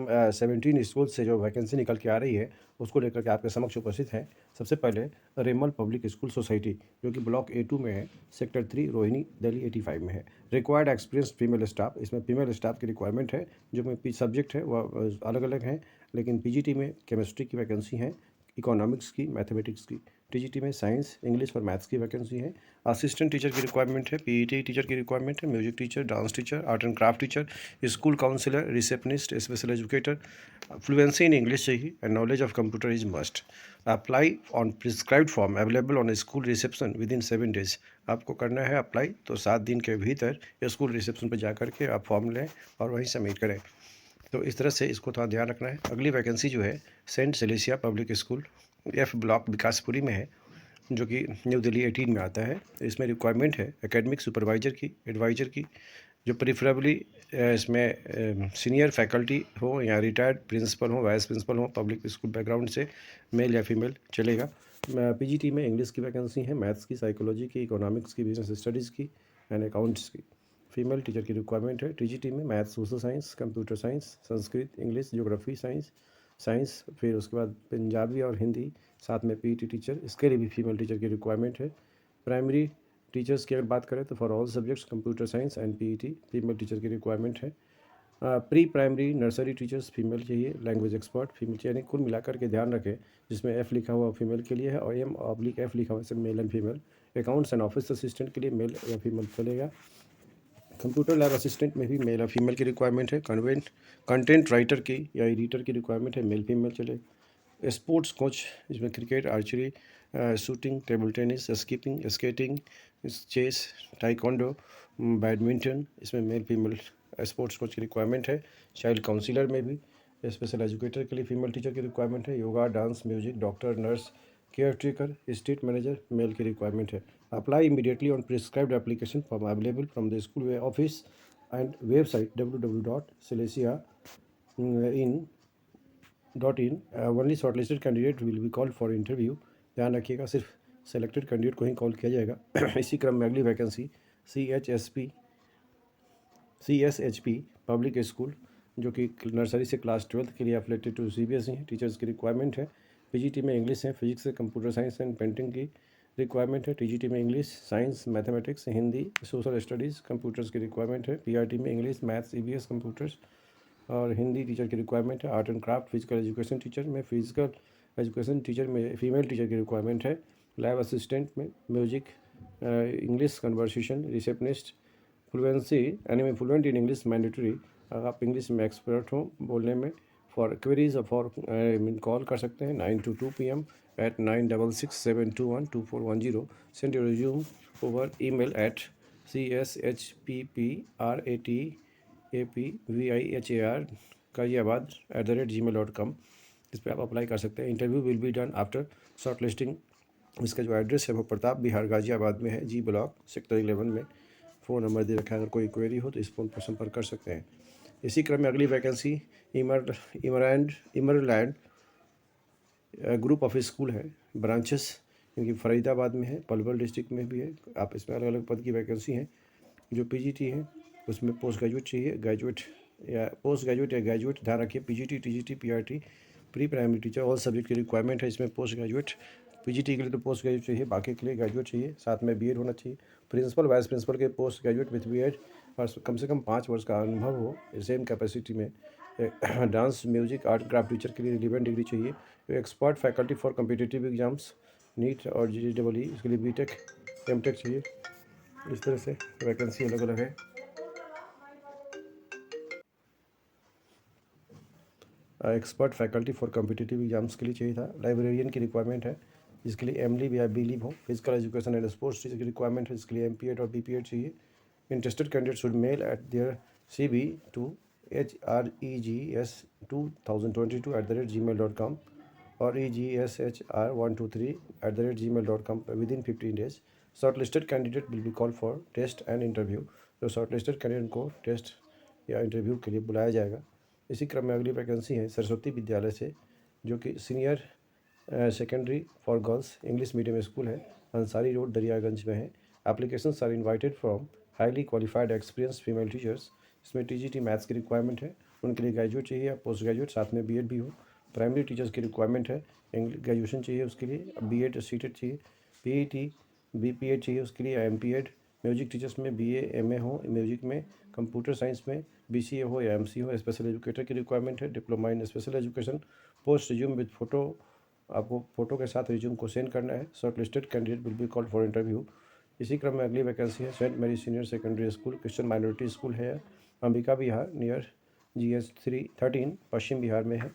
17 school से जो vacancy निकल के आ रही है, उसको लेकर के आपके समक्ष उपस्थित हैं। सबसे पहले रेमल पब्लिक स्कूल सोसाइटी, जो कि ब्लॉक A2 में है, सेक्टर 3, रोहिणी, दिल्ली 85 में है। रिक्वायर्ड एक्सपीरियंस फीमेल स्टाफ, इसमें फीमेल स्टाफ की रिक्वायरमेंट है। जो में सब्जेक्ट है वह अलग-अलग हैं, लेकिन पीजीटी में केमिस्ट्री की वैकेंसी है, इकोनॉमिक्स की, मैथमेटिक्स की। टीजीटी में साइंस, इंग्लिश और मैथ्स की वैकेंसी है। असिस्टेंट टीचर की रिक्वायरमेंट है, पीईटी टीचर की रिक्वायरमेंट है, music teacher, dance teacher, art and craft teacher, school counsellor, receptionist, special educator. Fluency in English चाहिए and knowledge of computer is must. Apply on prescribed form available on school reception within 7 days. आपको करना है apply, तो 7 दिन के भीतर school reception पर जा करके आप फॉर्म लें और वहीं सबमिट करें। तो इस तरह से इसको थोड़ा ध्यान रखना है। अगली वैकेंसी जो है Saint Celesia public school F block Vikaspuri में है, जो कि न्यू दिल्ली 18 में आता है। इसमें रिक्वायरमेंट है एकेडमिक सुपरवाइजर की, एडवाइज़र की, जो प्रेफरेबली इसमें सीनियर फैकल्टी हो या रिटायर्ड प्रिंसिपल हो, वाइस प्रिंसिपल हो, पब्लिक स्कूल बैकग्राउंड से, मेल या फीमेल चलेगा। पीजीटी में इंग्लिश की वैकेंसी है, मैथ्स की, साइकोलॉजी की, इकोनॉमिक्स की, बिजनेस स्टडीज़ की एंड अकाउंट्स की। फीमेल टीचर की रिक्वायरमेंट है। टीजीटी में maths, social science, computer science, Sanskrit, English, geography science, फिर उसके बाद पंजाबी और हिंदी, साथ में पीईटी टीचर, इसके लिए भी फीमेल टीचर की रिक्वायरमेंट है। प्राइमरी टीचर्स की अगर बात करें तो for all subjects computer science and PET female teacher की रिक्वायरमेंट है। Pre primary nursery teachers female चाहिए, लैंग्वेज एक्सपर्ट फीमेल चाहिए। यानी कुल मिलाकर के ध्यान रखें, जिसमें एफ लिखा हुआ फीमेल के लिए है और M/F लिखा हुआ है male and female. Accounts and office assistant के लिए मेल या फीमेल चलेगा। कंप्यूटर लैब असिस्टेंट में भी मेल और फीमेल की रिक्वायरमेंट है। कंटेंट राइटर की या एडिटर की रिक्वायरमेंट है, मेल फीमेल चलेगा। स्पोर्ट्स कोच, इसमें cricket, archery, shooting, table tennis, skipping, skating, chess, taekwondo, badminton, इसमें मेल फीमेल स्पोर्ट्स कोच की रिक्वायरमेंट है। चाइल्ड काउंसिलर में भी स्पेशल एजुकेटर के लिए फीमेल टीचर की रिक्वायरमेंट है। Yoga, dance, music, doctor, nurse, caretaker, state manager, male की रिक्वायरमेंट है। Apply immediately on prescribed application form available from the school office and website www.celesiain.in। Only shortlisted candidate will be called for interview. ध्यान रखिएगा, सिर्फ selected candidate को ही call किया जाएगा। इसी क्रम में अगली वैकेंसी CSHP पब्लिक स्कूल, जो कि नर्सरी से क्लास 12 के लिए एफिलेटेड टू CBSE है। टीचर्स की रिक्वायरमेंट है। पीजीटी में इंग्लिश है, फिजिक्स से कंप्यूटर साइंस एंड पेंटिंग की रिक्वायरमेंट है। टीजीटी में English, science, mathematics, Hindi, social studies, computers की रिक्वायरमेंट है। पीआरटी में इंग्लिश, मैथ्स, EVS, कंप्यूटर्स और हिंदी टीचर की रिक्वायरमेंट है। Art and craft, physical education teacher में, फिजिकल एजुकेशन टीचर में फीमेल टीचर की रिक्वायरमेंट है। लैब असिस्टेंट में music, English conversation, receptionist, fluency यानी में फ्लुएंट इन इंग्लिश मैंडेटरी। अगर आप इंग्लिश में एक्सपर्ट हो बोलने में, फॉर क्वेरीज फॉर कॉल कर सकते हैं 9 to 2 PM at 9667212410। Send your resume over email eight CSHPPRATAPVIHAR gaziabad@gmail.com। इस पर आप अप्लाई कर सकते हैं। Interview will be done after short listing. इसका जो एड्रेस है वो प्रताप विहार गाजियाबाद में है, G ब्लॉक, सेक्टर 11 में। फ़ोन नंबर दे रखा है, अगर कोई क्वेरी हो तो इस फ़ोन पर संपर्क कर सकते हैं। इसी क्रम में अगली वैकेंसी इमरलैंड ग्रुप ऑफ स्कूल है, ब्रांचेस, क्योंकि फरीदाबाद में है, पलवल डिस्ट्रिक्ट में भी है। आप इसमें अलग अलग पद की वैकेंसी हैं। जो पीजीटी है उसमें पोस्ट ग्रेजुएट चाहिए, ग्रेजुएट या पोस्ट ग्रेजुएट या ग्रेजुएट, ध्यान रखिए। PGT, TGT, PRT, pre primary teacher, all subject की रिक्वायरमेंट है। इसमें पोस्ट ग्रेजुएट, पीजीटी के लिए तो पोस्ट ग्रेजुएट चाहिए, बाकी के लिए ग्रेजुएट चाहिए, साथ में बीएड होना चाहिए। प्रिंसिपल, वाइस प्रिंसिपल के पोस्ट ग्रेजुएट विथ बीएड और कम से कम 5 वर्ष का अनुभव हो सेम कैपेसिटी में। Dance, music, art craft teacher के लिए रिलीवेंट डिग्री चाहिए। Expert faculty for competitive exams, NEET और JEE, इसके लिए BTech, MTech चाहिए। इस तरह से वैकेंसी अलग अलग है। Expert faculty for competitive exams के लिए चाहिए था। लाइब्रेरियन की रिक्वायरमेंट है, जिसके लिए MLib या BLib हो। Physical education and sports teacher की रिक्वायरमेंट है, इसके लिए MPEd और BPEd चाहिए। Interested candidate should mail at their CV to HREGS2022@gmail.com और EGSHR123@gmail.com within 15 days. Shortlisted candidate will be call for test and interview. तो shortlisted candidate को test या इंटरव्यू के लिए बुलाया जाएगा। इसी क्रम में अगली वैकेंसी है सरस्वती विद्यालय से, जो कि senior secondary for girls English medium school है, अंसारी रोड, दरियागंज में है। Applications are invited from highly qualified experience female teachers. इसमें टीजीटी मैथ्स की रिक्वायरमेंट है। उनके लिए ग्रेजुएट चाहिए या पोस्ट ग्रेजुएट, साथ में बीएड भी हो। प्राइमरी टीचर्स की रिक्वायरमेंट है, ग्रेजुएशन चाहिए उसके लिए, बीएड सीटेड चाहिए, पीईटी बीपीएड चाहिए उसके लिए, एमपीएड। म्यूजिक टीचर्स में बीए एमए हो म्यूजिक में, कंप्यूटर साइंस में बीसीए हो या एमसी हो। स्पेशल एजुकेटर की रिक्वायरमेंट है, diploma in special education. Post resume with photo, आपको फोटो के साथ रिज्यूम को सेंड करना है। Short listed candidate will be called for interview. इसी क्रम में अगली वैकेंसी है Saint Mary senior secondary school, Christian minority school है, अंबिका बिहार नियर GS 13 पश्चिम बिहार में है।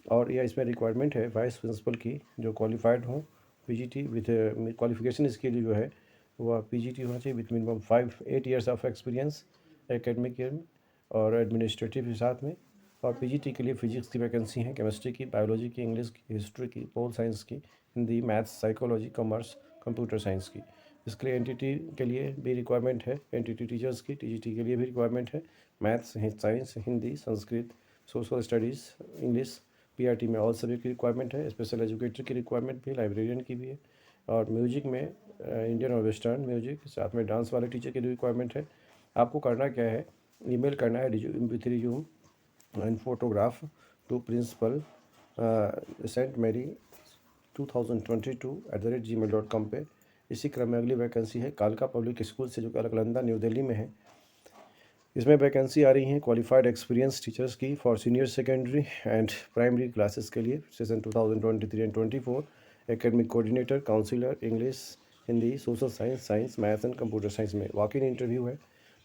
और यह इसमें रिक्वायरमेंट है वाइस प्रिंसिपल की जो क्वालिफाइड हो, पीजीटी विथ क्वालिफिकेशन इसके लिए जो है वह पीजीटी होना चाहिए with minimum 8 years of experience academic year में और एडमिनिस्ट्रेटिव के साथ में। और पीजीटी के लिए फिजिक्स की वैकेंसी है, केमिस्ट्री की, बायोलॉजी की, इंग्लिश की, हिस्ट्री की, पोल साइंस की, Hindi, maths, psychology, commerce, computer science की। इसके लिए एनटीटी के लिए भी रिक्वायरमेंट है, एनटीटी टीचर्स की। टीजीटी के लिए भी रिक्वायरमेंट है, maths, science, Hindi, Sanskrit, social studies, English. PRT में ऑल सब्जेक्ट की रिक्वायरमेंट है, स्पेशल एजुकेटर की रिक्वायरमेंट भी, लाइब्रेरियन की भी है। और म्यूजिक में इंडियन और वेस्टर्न म्यूजिक, साथ में डांस वाले टीचर की रिक्वायरमेंट है। आपको करना क्या है, ईमेल करना है with resume and photograph to principal saint Mary 2022@gmail.com पे। इसी क्रम में अगली वैकेंसी है कालका पब्लिक स्कूल से, जो कि अलकनंदा न्यू दिल्ली में है। इसमें वैकेंसी आ रही हैं क्वालिफाइड एक्सपीरियंस टीचर्स की for senior secondary and primary classes के लिए session 2023 and 24। Academic coordinator, counsellor, English, Hindi, social science, science, maths and computer science में। वॉक इन इंटरव्यू है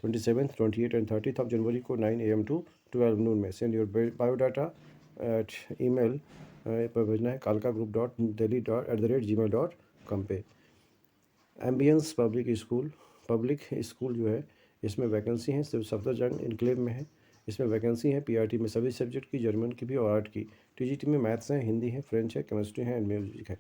27, 28 एंड 30 जनवरी को 9 AM to 12 noon में। Send your biodata at email पर भेजना है kalkagroup.delhi@gmail.com पे। एम्बियंस पब्लिक स्कूल जो है इसमें वैकेंसी है सिर्फ सफदरजंग इनक्लेव में है। इसमें वैकेंसी है पीआरटी में सभी सब्जेक्ट की, जर्मन की भी और आर्ट की। टीजीटी में मैथ्स है, हिंदी है, फ्रेंच है, केमिस्ट्री है एंड म्यूजिक है।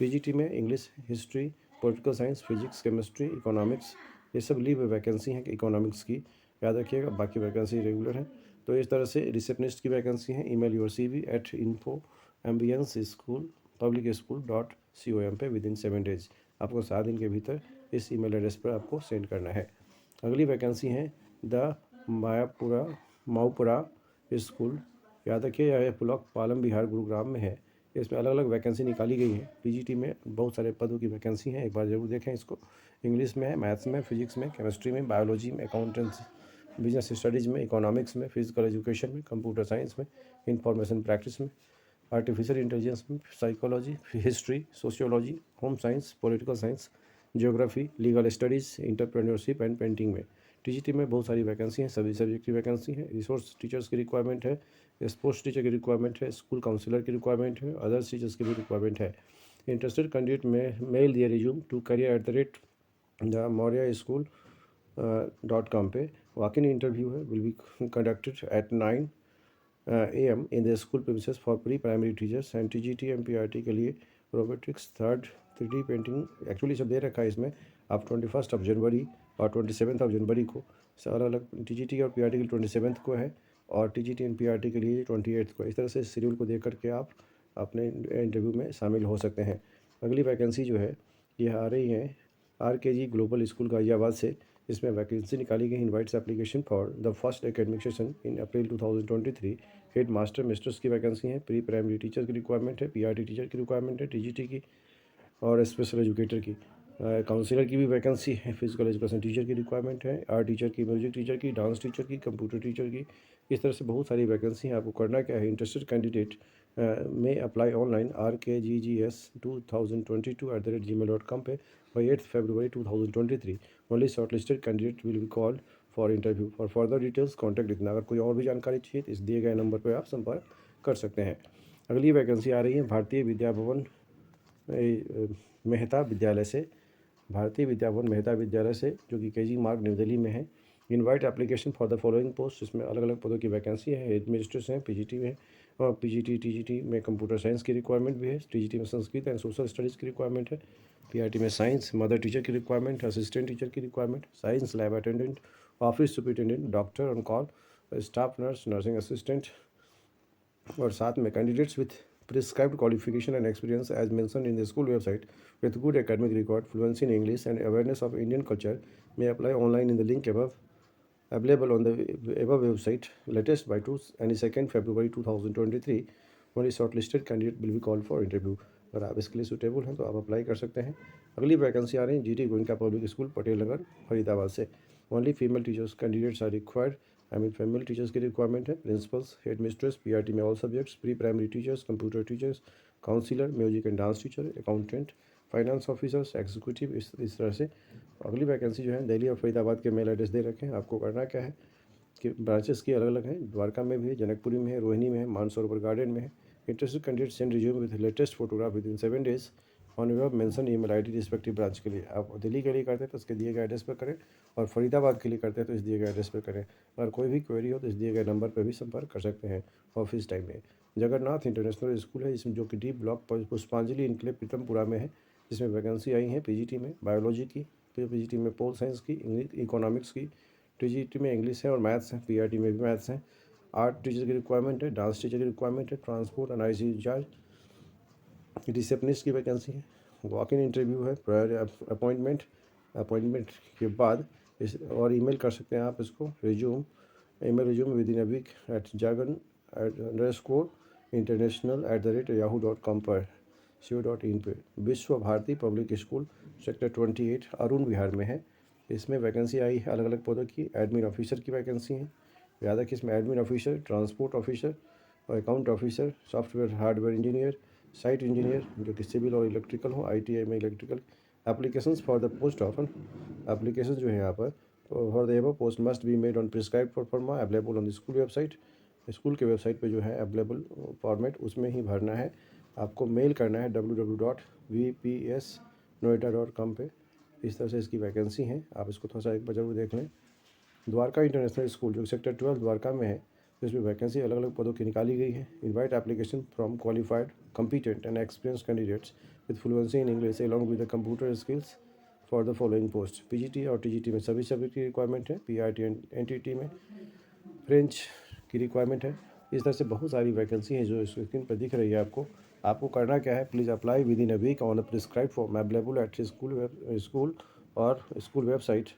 पीजीटी में English, history, political science, physics, chemistry, economics, ये सब लीव वैकेंसी है इकोनॉमिक्स की, याद रखिएगा। बाकी वैकेंसी रेगुलर है। तो इस तरह से रिसेप्शनिस्ट की वैकेंसी है। Email your CV at info@ambienceSchool.publicschool.com पे विद इन 7 days। आपको 7 दिन के भीतर इस ईमेल एड्रेस पर आपको सेंड करना है। अगली वैकेंसी है द माऊपुरा स्कूल, याद रखिए यह ब्लॉक पालम बिहार गुरुग्राम में है। इसमें अलग अलग वैकेंसी निकाली गई है। पीजीटी में बहुत सारे पदों की वैकेंसी है, एक बार जरूर देखें इसको। इंग्लिश में है, मैथ्स में, फिजिक्स में, केमिस्ट्री में, बायोलॉजी में, अकाउंटेंसी, बिजनेस स्टडीज़ में, इकोनॉमिक्स में, फिजिकल एजुकेशन में, कंप्यूटर साइंस में, इंफॉर्मेशन प्रैक्टिस में, आर्टिफिशियल इंटेलिजेंस में, psychology, history, sociology, home science, political science, geography, legal studies, entrepreneurship and painting में। टीजीटी में बहुत सारी वैकेंसी हैं, सभी सब्जेक्ट की वैकेंसी है। रिसोर्स टीचर्स की रिक्वायरमेंट है, स्पोर्ट्स टीचर की रिक्वायरमेंट है, स्कूल काउंसलर की रिक्वायरमेंट है, अदर्स टीचर्स की भी रिक्वायरमेंट है। इंटरेस्टेड कैंडिडेट में मेल दिया रिज्यूम टू career@themoriaschool.com पे। वॉक इन इंटरव्यू है, will be conducted at 9 AM in the school premises for pre primary teachers and TGT and PRT के लिए रोबोटिक्स, 3D पेंटिंग एक्चुअली सब दे रखा है इसमें। आप 21 जनवरी और 27 जनवरी को अलग अलग टीजीटी और पीआरटी के लिए 27 को है और टीजीटी एंड पीआरटी के लिए 28 को। इस तरह से शेड्यूल को देख करके आप अपने इंटरव्यू में शामिल हो सकते हैं। अगली वैकेंसी जो है यह आ रही है RKG ग्लोबल स्कूल गाजियाबाद से। इसमें वैकेंसी निकाली गई। Invites application for the first academic session in April 2023। Head master misters की वैकेंसी है, प्री प्राइमरी टीचर की रिक्वायरमेंट है, पीआरटी टीचर की रिक्वायरमेंट है, टीजीटी की और स्पेशल एजुकेटर की। काउंसिलर की भी वैकेंसी है, फिजिकल एजुकेशन टीचर की रिक्वायरमेंट है, आर्ट टीचर की, म्यूजिक टीचर की, डांस टीचर की, कंप्यूटर टीचर की। इस तरह से बहुत सारी वैकेंसी है। आपको करना क्या है, इंटरेस्टेड कैंडिडेट में अप्लाई ऑनलाइन rkggs2022@gmail.com पे by 8 February 2023। Only shortlisted candidate will be called for interview. For further details contact इतना। अगर कोई और भी जानकारी चाहिए तो इस दिए गए नंबर पर आप संपर्क कर सकते हैं। अगली वैकेंसी आ रही है भारतीय विद्या भवन मेहता विद्यालय से, भारतीय विद्या भवन मेहता विद्यालय से, जो कि KG मार्ग न्यू दिल्ली में है। Invite application for the following post. इसमें अलग अलग पदों की वैकेंसी है। एडमिनिस्ट्रेशन है, पीजीटी में और टीजीटी में कंप्यूटर साइंस की रिक्वायरमेंट भी है, टीजीटी में संस्कृत एंड सोशल स्टडीज़ की रिक्वायरमेंट है, पीआरटी में साइंस, मदर टीचर की रिक्वायरमेंट है, असिस्टेंट टीचर की requirement, science lab attendant, office superintendent, doctor on call, staff nurse, nursing assistant. और साथ में candidates with prescribed qualification and experience as mentioned in the school website with good academic record, fluency in English and awareness of Indian culture may apply online in the link above available on the above website latest by 22nd February 2023. only shortlisted candidate will be called for interview. अगर आप इसके लिए suitable हैं तो आप apply कर सकते हैं। अगली वैकेंसी आ रही है GT Goenka public school Patel Nagar Faridabad से। Only female teachers candidates are required. Female teachers की रिक्वायरमेंट है। प्रिंसिपल्स, हेड मिस्ट्रेस, PRT में all subjects, pre primary teachers, computer teachers, counsellor, music and dance teacher, accountant, finance officers, executive, इस तरह से। अगली vacancy जो है दिल्ली और फरीदाबाद के मेल एड्रेस दे रखे हैं। आपको करना क्या है कि ब्रांचेस की अलग अलग हैं, द्वारका में भी है, जनकपुरी में है, रोहिणी में है, मानसरोवर गार्डन में है। Interested candidate send resume with latest photograph with in 7 days on your mention email ID respective branch के लिए। आप दिल्ली के लिए करते हैं तो इसके दिए गए एड्रेस पर करें, और फरीदाबाद के लिए करते हैं तो इस दिए गए एड्रेस पर करें। अगर कोई भी क्वेरी हो तो इस दिए गए नंबर पर भी संपर्क कर सकते हैं ऑफिस टाइम में। जगन्नाथ इंटरनेशनल स्कूल है, इसमें जो कि डी ब्लॉक पुष्पांजलि इनक्लेव पीतमपुरा में है। जिसमें वैकेंसी आई है PGT में बायोलॉजी की, PGT में पोल साइंस की, इकोनॉमिक्स की, TGT में इंग्लिश है और मैथ्स है, PRT में भी मैथ्स है। आर्ट टीचर की रिक्वायरमेंट है, डांस टीचर की रिक्वायरमेंट है, transport and IC incharge, receptionist की वैकेंसी है। वॉक इन इंटरव्यू है, प्रायर अपॉइंटमेंट के बाद इस और ईमेल कर सकते हैं आप इसको resume within a week @jagan_international@yahoo.com पर co.in पे। Vishwa Bharati public school sector 28 Arun Vihar में है। इसमें वैकेंसी आई है अलग अलग पदों की। एडमिन ऑफिसर की वैकेंसी है। याद रखिए इसमें एडमिन ऑफिसर, ट्रांसपोर्ट ऑफिसर और account officer, software hardware engineer, site engineer जो कि सिविल और इलेक्ट्रिकल हो, ITI में electrical. Applications for the post of application जो है यहाँ पर for the above post must be made on prescribe forma available on the school website. School के वेबसाइट पे जो है अवेलेबल फॉर्मेट उसमें ही भरना है। आपको मेल करना है www.vpsnoida.com पे। इस तरह से इसकी वैकेंसी है, आप इसको थोड़ा सा एक बार जरूर देख लें। द्वारका इंटरनेशनल स्कूल जो सेक्टर 12 द्वारका में है, इसमें वैकेंसी अलग अलग पदों की निकाली गई है। Invite application from qualified competent and experienced candidates with fluency in English along with the computer skills for the following post। PGT और TGT में सभी सब्जेक्ट की रिक्वायरमेंट है। PRT एंड NTT में फ्रेंच की रिक्वायरमेंट है। इस तरह से बहुत सारी वैकेंसी है जो स्क्रीन पर दिख रही है आपको। आपको करना क्या है, please apply within a week on the prescribe form available at school और school website.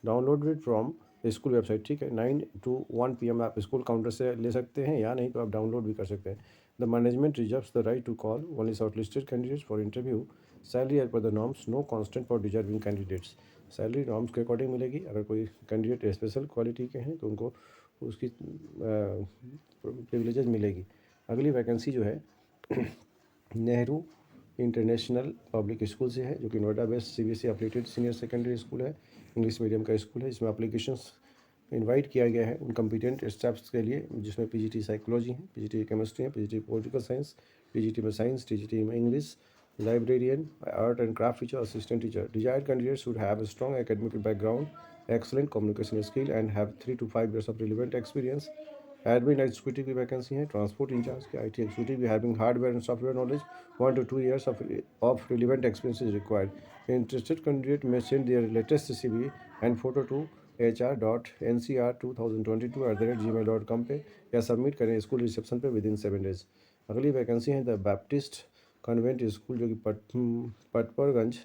Downloaded from school website, ठीक है। 9 to 1 PM आप स्कूल काउंटर से ले सकते हैं, या नहीं तो आप डाउनलोड भी कर सकते हैं। The management reserves the right to call only shortlisted candidates for interview. Salary as per the norms, no constraint for deserving candidates. Salary norms के अकॉर्डिंग मिलेगी। अगर कोई कैंडिडेट स्पेशल क्वालिटी के हैं तो उनको उसकी प्रिविलेजेस मिलेगी। अगली वैकेंसी जो है नेहरू इंटरनेशनल पब्लिक स्कूल से है, जो कि Noida based CBSE affiliated senior secondary school है, इंग्लिश मीडियम का स्कूल है। इसमें एप्लीकेशंस इनवाइट किया गया है उन कम्पिटेंट स्टाफ्स के लिए, जिसमें PGT साइकोलॉजी है, PGT केमिस्ट्री है, PGT पॉलिटिकल साइंस, PGT में साइंस, TGT में English, librarian, art and craft teacher, assistant teacher. Desired candidates should have a strong academic background, excellent communication skill, and have 3 to 5 years of relevant experience. Admin executive की vacancy है, transport in charge की, IT executive having hardware and software knowledge, 1 to 2 years of relevant experience is required. Interested candidate may send their latest CV and photo to hr.ncr2022@gmail.com पे या submit करें school reception पे with in 7 days. अगली vacancy है the Baptist convent school जो कि Patparganj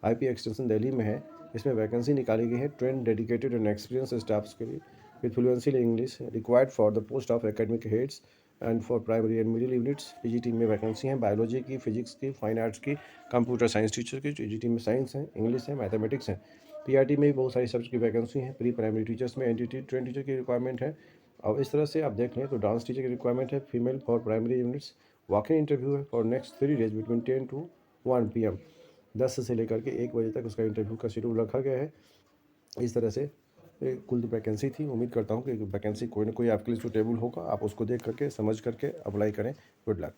IP extension Delhi में है। इसमें वैकेंसी निकाली गई है trend dedicated and experience staffs के लिए with fluency in English required for the post of academic heads and for primary and middle units. PGT में वैकेंसी है बायोलॉजी की, फिजिक्स की, फाइन आर्ट्स की, कंप्यूटर साइंस टीचर की। TGT में science है, इंग्लिश है, मैथमेटिक्स है। PRT में भी बहुत सारी सब्जेक्ट की वैकेंसी है। प्री प्राइमरी टीचर्स में NTT ट्रेन टीचर की रिक्वायरमेंट है। और इस तरह से आप देख लें तो डांस टीचर की रिक्वायरमेंट है, female for primary units. Walk in interview है for next 3 days between 10 to 1 PM। 10 से लेकर के 1 बजे तक उसका इंटरव्यू का शेड्यूल रखा गया है। इस तरह से कुल वैकेंसी थी। उम्मीद करता हूँ कि वैकेंसी कोई ना कोई आपके लिए सुटेबल होगा। आप उसको देख करके समझ करके अप्लाई करें। Good luck.